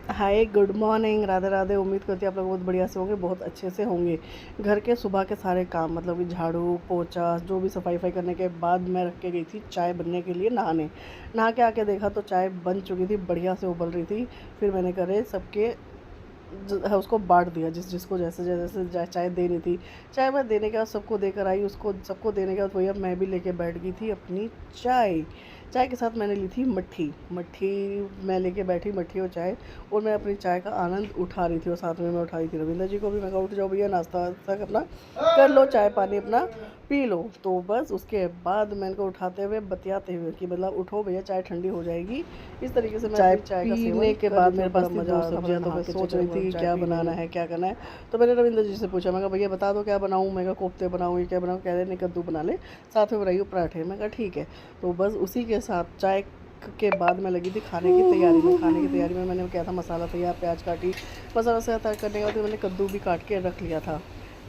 Hi good morning, Radhe Radhe. उम्मीद करती हूँ आप लोग बहुत बढ़िया से होंगे, बहुत अच्छे से होंगे। घर के सुबह के सारे काम मतलब कि झाड़ू पोछा जो भी सफाई वफाई करने के बाद मैं रख के गई थी चाय बनने के लिए नहाने। नहा के आके देखा तो चाय बन चुकी थी, बढ़िया से उबल रही थी। फिर मैंने करे सबके है उसको बांट दिया, जिसको जैसे जैसे चाय देनी थी। चाय मैं देने के बाद सबको देकर आई, उसको सबको देने के बाद भैया मैं भी लेके बैठ गई थी अपनी चाय। चाय के साथ मैंने ली थी मट्ठी मट्ठी। मैं लेके बैठी मट्ठी और चाय, और मैं अपनी चाय का आनंद उठा रही थी। और साथ में मैं उठा रही थी रविंद्र जी को भी। मैं कहा उठ जाओ भैया, नाश्ता वास्ता अपना कर लो, चाय पानी अपना पी लो। तो बस उसके बाद मैं इनको उठाते हुए बतियाते हुए कि मतलब उठो भैया, चाय ठंडी हो जाएगी। इस तरीके से मैं चाय का पीने के बाद मेरे पास मज़ा आ रहा था। सब्जियाँ तो मैं सोच रही थी क्या बनाना है क्या करना है। तो मैंने रविंद्र जी से पूछा, मैं कहा भैया बता दो क्या बनाऊँ। मैं कहा कोफ्ते बनाऊँ या क्या बनाऊँ। कह रहे नहीं, कद्दू बना ले, साथ में बनाइए पराठे। मैं कहा ठीक है। तो बस उसी के साथ चाय के बाद मैं लगी थी खाने की तैयारी में। खाने की तैयारी में मैंने किया था मसाला तैयार, प्याज काटी। मसाला वसाला तैयार करने के बाद मैंने कद्दू भी काट के रख लिया था।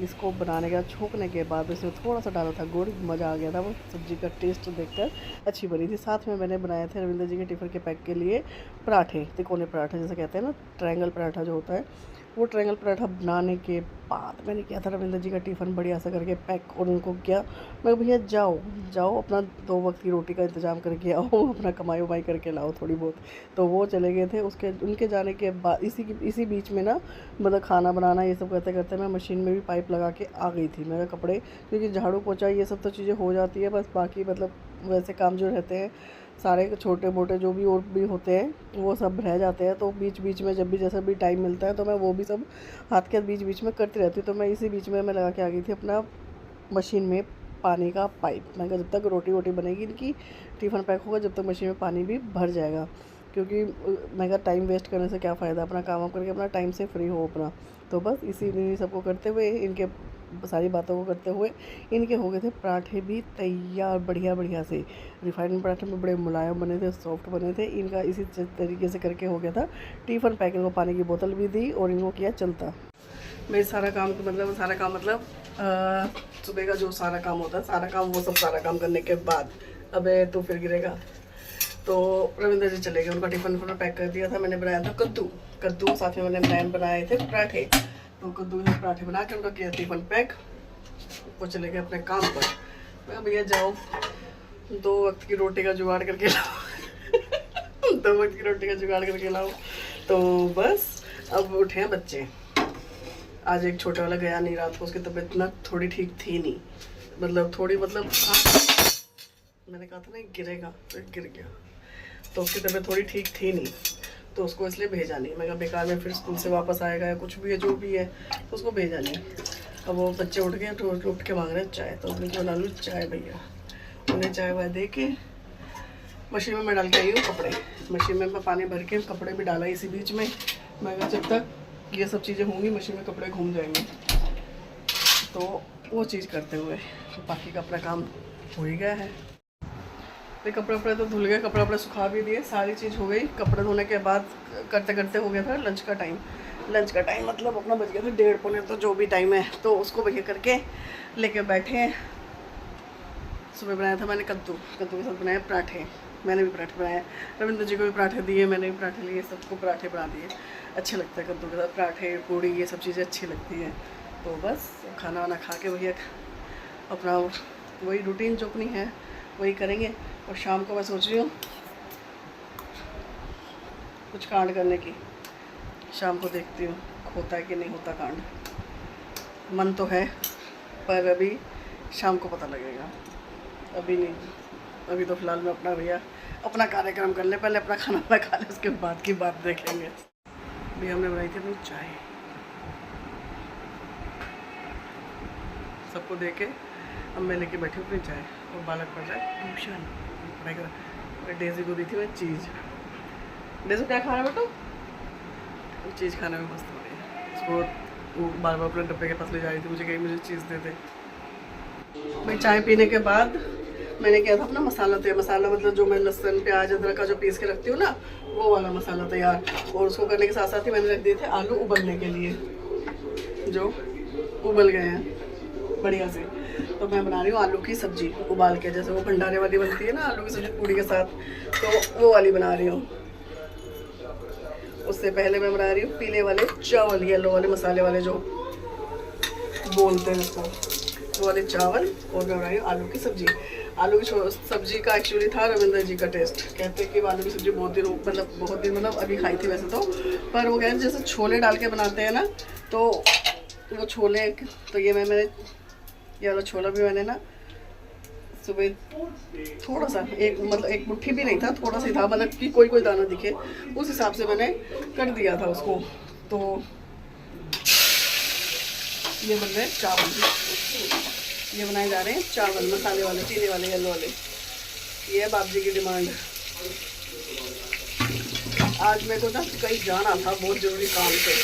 इसको बनाने के बाद छोंकने के बाद इसमें थोड़ा सा डाला था गुड़। मज़ा आ गया था, वो सब्ज़ी का टेस्ट देखकर अच्छी बनी थी। साथ में मैंने बनाए थे रविंद्र जी के टिफ़िन के पैक के लिए पराठे, तिकोने पराठे जैसे कहते हैं ना, ट्रायंगल पराठा जो होता है। वो ट्रायंगल पराठा बनाने के बाद मैंने किया था रविंद्र जी का टिफ़िन बढ़िया सा करके पैक, और उनको किया। मैं भैया जाओ जाओ, अपना 2 वक्त की रोटी का इंतज़ाम करके आओ, अपना कमाई वमाई करके लाओ थोड़ी बहुत। तो वो चले गए थे। उसके उनके जाने के बाद इसी बीच में ना, मतलब खाना बनाना ये सब करते करते मैं मशीन में भी पाइप लगा के आ गई थी। मेरे कपड़े, क्योंकि झाड़ू पोछा ये सब तो चीज़ें हो जाती है, बस बाकी मतलब वैसे काम जो रहते हैं सारे छोटे मोटे जो भी और भी होते हैं वो सब रह जाते हैं। तो बीच बीच में जब भी जैसा भी टाइम मिलता है तो मैं वो भी सब हाथ के बीच बीच में करती रहती हूँ। तो मैं इसी बीच में मैं लगा के आ गई थी अपना मशीन में पानी का पाइप। मैं कहा जब तक रोटी वोटी बनेगी इनकी, टिफ़िन पैक होगा, जब तक मशीन में पानी भी भर जाएगा। क्योंकि मैं कहा टाइम वेस्ट करने से क्या फ़ायदा, अपना काम वाम करके अपना टाइम से फ्री हो अपना। तो बस इसी सबको करते हुए, इनके सारी बातों को करते हुए, इनके हो गए थे पराठे भी तैयार बढ़िया बढ़िया से। रिफाइंड पराठे में बड़े मुलायम बने थे, सॉफ्ट बने थे। इनका इसी तरीके से करके हो गया था टिफ़िन पैक। इनको पानी की बोतल भी दी और इनको किया चलता। मेरे सारा काम मतलब सुबह का जो सारा काम होता है, सारा काम, वो सब सारा काम करने के बाद, अबे तो फिर गिरेगा। तो रविंद्र जी चले गए, उनका टिफ़िन फिर पैक कर दिया था। मैंने बनाया था कद्दू साथ में मैंने बनाए थे पराठे। तो कद्दू के पराठे बना के उनका किया टिफ़िन पैक। वो चले गए अपने काम पर। मैं भैया जाओ, 2 वक्त की रोटी का जुगाड़ करके लाओ। 2 वक्त की रोटी का जुगाड़ करके लाओ। तो बस अब उठे हैं बच्चे। आज एक छोटा वाला गया नहीं रात को, उसकी तबीयत ना थोड़ी ठीक थी नहीं, मतलब थोड़ी मतलब मैंने कहा था ना गिरेगा, तो गिर गया। तो उसकी तबीयत थोड़ी ठीक थी नहीं, तो उसको इसलिए भेजा नहीं। मैं कहा बेकार में फिर स्कूल से वापस आएगा या कुछ भी है जो भी है, तो उसको भेजा नहीं। अब वो बच्चे उठ गए तो उठ के मांग रहे हैं चाय। तो उनकी बना लूँ चाय भैया। उन्हें चाय वाय दे के मशीन में मैं डाल के आई हूँ कपड़े। मशीन में मैं पानी भर के कपड़े भी डाला इसी बीच में। मैं कहा जब तक ये सब चीज़ें होंगी मशीन में कपड़े घूम जाएंगे। तो वो चीज़ करते हुए बाकी का अपना काम हो ही गया है। तो कपड़े वपड़े तो धुल गए, कपड़े वपड़े सुखा भी दिए, सारी चीज़ हो गई। कपड़े धोने के बाद करते करते हो गया था लंच का टाइम। लंच का टाइम मतलब अपना बज गया था 1:30 पौने, तो जो भी टाइम है तो उसको भैया करके लेके बैठे हैं। सुबह बनाया था मैंने कद्दू के साथ बनाए पराठे। मैंने भी पराठे बनाए, रविंद्र जी को भी पराठे दिए, मैंने भी पराठे लिए, सबको पराठे बना दिए। अच्छे लगता है कद्दू के साथ पराठे, पूड़ी, ये सब चीज़ें अच्छी लगती हैं। तो बस खाना वाना खा के भैया अपना वही रूटीन जो अपनी है वही करेंगे। और शाम को मैं सोच रही हूँ कुछ कांड करने की। शाम को देखती हूँ होता है कि नहीं होता कांड। मन तो है, पर अभी शाम को पता लगेगा, अभी नहीं। अभी तो फिलहाल मैं अपना भैया अपना कार्यक्रम कर ले, पहले अपना खाना वाना खा ले, उसके बाद की बात देखेंगे। अभी हमने बनाई थी अपनी चाय, सबको दे के अब मैं लेके बैठी हूँ अपनी चाय। और बालक पढ़ रहा है ट्यूशन, पढ़ाई कर। डेज़ी को दी थी मैं चीज़। डेज़ी क्या खा रहा है बेटो? चीज़ खाने में मस्त हो रही है। उसको वो बार बार अपने डब्बे के पास ले जा रही थी, मुझे कहीं मुझे चीज़ दे दे। भाई चाय पीने के बाद मैंने किया था अपना मसाला तैयार। मसाला मतलब जो मैं लहसुन प्याज अदरक का जो पीस के रखती हूँ ना, वो वाला मसाला तैयार। और उसको करने के साथ साथ ही मैंने रख दिए थे आलू उबलने के लिए, जो उबल गए हैं बढ़िया से। तो मैं बना रही हूँ आलू की सब्जी उबाल के, जैसे वो भंडारे वाली बनती है ना आलू की सब्जी पूड़ी के साथ, तो वो वाली बना रही हूँ। उससे पहले मैं बना रही हूँ पीले वाले चावल, येलो वाले मसाले वाले जो बोलते हैं उसको, वो वाले चावल। और मैं बना रही हूँ आलू की सब्जी। आलू की सब्जी का एक्चुअली था रविंद्र जी का टेस्ट, कहते हैं कि आलू की सब्जी बहुत दिन मतलब अभी खाई थी वैसे तो, पर वो कहते हैं जैसे छोले डाल के बनाते हैं ना, तो वो छोले, तो ये मैंने ये वाला छोला भी मैंने ना सुबह थोड़ा सा एक मुट्ठी भी नहीं था, थोड़ा सा था, मतलब कि कोई दाना दिखे उस हिसाब से मैंने कर दिया था उसको। तो ये बन रहे चावल, ये बनाए जा रहे हैं चावल मसाले वाले, पीले वाले, येलो वाले। ये है बाप जी की डिमांड। आज मेरे को ना कहीं जाना था बहुत ज़रूरी काम से,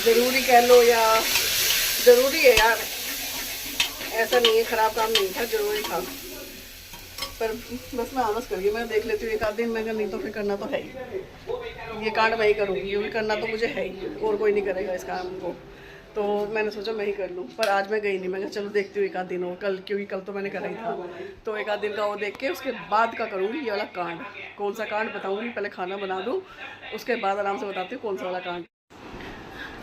ज़रूरी कह लो या ज़रूरी है यार, ऐसा नहीं है, ख़राब काम नहीं था, ज़रूरी था, पर बस मैं आलस कर गई। मैं देख लेती हूँ एक आध दिन, मैं नहीं तो फिर करना तो है ही, ये कांड मैं ही करूँगी, ये भी करना तो मुझे है ही, और कोई नहीं करेगा इस काम को। तो मैंने सोचा मैं ही कर लूँ, पर आज मैं गई नहीं। मैं कहा चलो देखती हूँ एक आध दिन और, कल, क्योंकि कल तो मैंने करा ही था, तो एक आध दिन का वो देख के उसके बाद का करूँगी ये वाला कांड। कौन सा कांड बताऊँगी, पहले खाना बना दूँ, उसके बाद आराम से बताती हूँ कौन सा वाला कांड।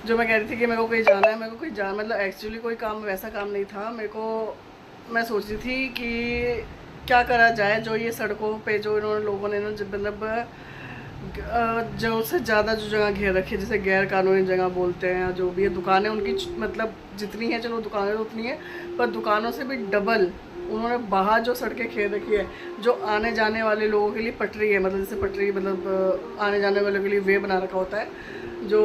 जो मैं कह रही थी कि मेरे को कहीं जाना है, मेरे को कहीं जाना मतलब एक्चुअली कोई काम वैसा काम नहीं था मेरे को। मैं सोच रही थी कि क्या करा जाए, जो ये सड़कों पे जो इन्होंने लोगों ने मतलब जो से ज़्यादा जो जगह घेर रखी है, जैसे गैर कानूनी जगह बोलते हैं, जो भी है दुकानें उनकी मतलब जितनी है, चलो दुकानें तो उतनी है, पर दुकानों से भी डबल उन्होंने बाहर जो सड़कें घेर रखी है, जो आने जाने वाले लोगों के लिए पटरी है, मतलब जैसे पटरी मतलब आने जाने वालों के लिए वे बना रखा होता है, जो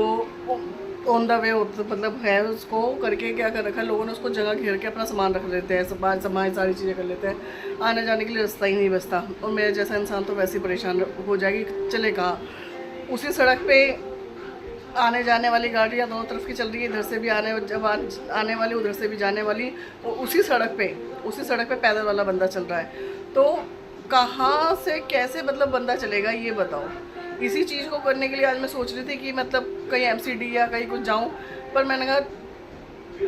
ऑन द वे मतलब है, उसको करके क्या कर रखा है लोगों ने, उसको जगह घेर के अपना सामान रख लेते हैं, सामान सारी चीज़ें कर लेते हैं, आने जाने के लिए रास्ता ही नहीं बचता। और मेरे जैसा इंसान तो वैसे ही परेशान हो जाएगी, चले कहाँ। उसी सड़क पे आने जाने वाली गाड़ियाँ दोनों तरफ की चल रही है, इधर से भी आने वाली, उधर से भी जाने वाली, और उसी सड़क पे पैदल वाला बंदा चल रहा है। तो कहाँ से कैसे मतलब बंदा चलेगा ये बताओ। इसी चीज़ को करने के लिए आज मैं सोच रही थी कि मतलब कहीं एमसीडी या कहीं कुछ जाऊं, पर मैंने कहा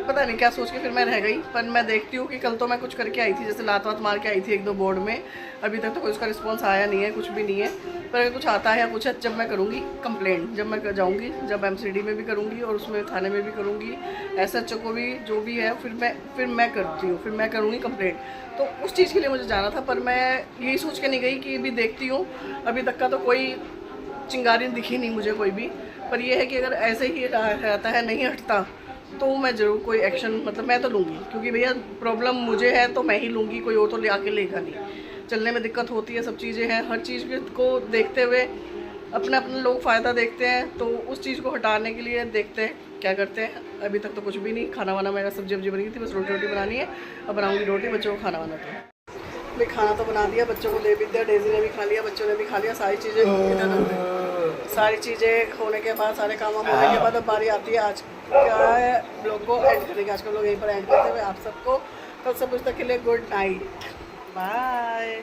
पता नहीं क्या सोच के फिर मैं रह गई। पर मैं देखती हूँ कि कल तो मैं कुछ करके आई थी, जैसे लात वात मार के आई थी एक दो बोर्ड में, अभी तक तो कोई उसका रिस्पॉन्स आया नहीं है, कुछ भी नहीं है। पर अगर कुछ आता है या कुछ, जब मैं करूँगी कंप्लेंट, जब मैं जाऊँगी, जब एमसीडी में भी करूँगी और उसमें थाने में भी करूँगी, SHO को भी, जो भी है, फिर मैं करती हूँ, फिर मैं करूँगी कंप्लेंट। तो उस चीज़ के लिए मुझे जाना था, पर मैं यही सोच के नहीं गई कि अभी देखती हूँ, अभी तक का तो कोई चिंगारी दिखी नहीं मुझे कोई भी। पर यह है कि अगर ऐसे ही रहता है, नहीं हटता, तो मैं ज़रूर कोई एक्शन मतलब मैं तो लूँगी, क्योंकि भैया प्रॉब्लम मुझे है तो मैं ही लूँगी, कोई और तो ले आके लेगा नहीं। चलने में दिक्कत होती है, सब चीज़ें हैं, हर चीज़ को देखते हुए अपना लोग फ़ायदा देखते हैं, तो उस चीज़ को हटाने के लिए देखते हैं क्या करते हैं। अभी तक तो कुछ भी नहीं, खाना वाना मेरा सब्जी वब्जी बनी थी, बस रोटी बनानी है, अब बनाऊँगी रोटी, बच्चों को खाना बनाना है। भाई खाना तो बना दिया, बच्चों को दे भी दिया, डेजी ने भी खा लिया, बच्चों ने भी खा लिया, सारी चीज़ें होने के बाद, सारे काम होने के बाद अब बारी आती है आज क्या है ब्लॉग को एंड करने की। आज का ब्लॉग यहीं पर एंड करते हुए आप सबको कल से कुछ तक के लिए गुड नाइट, बाय।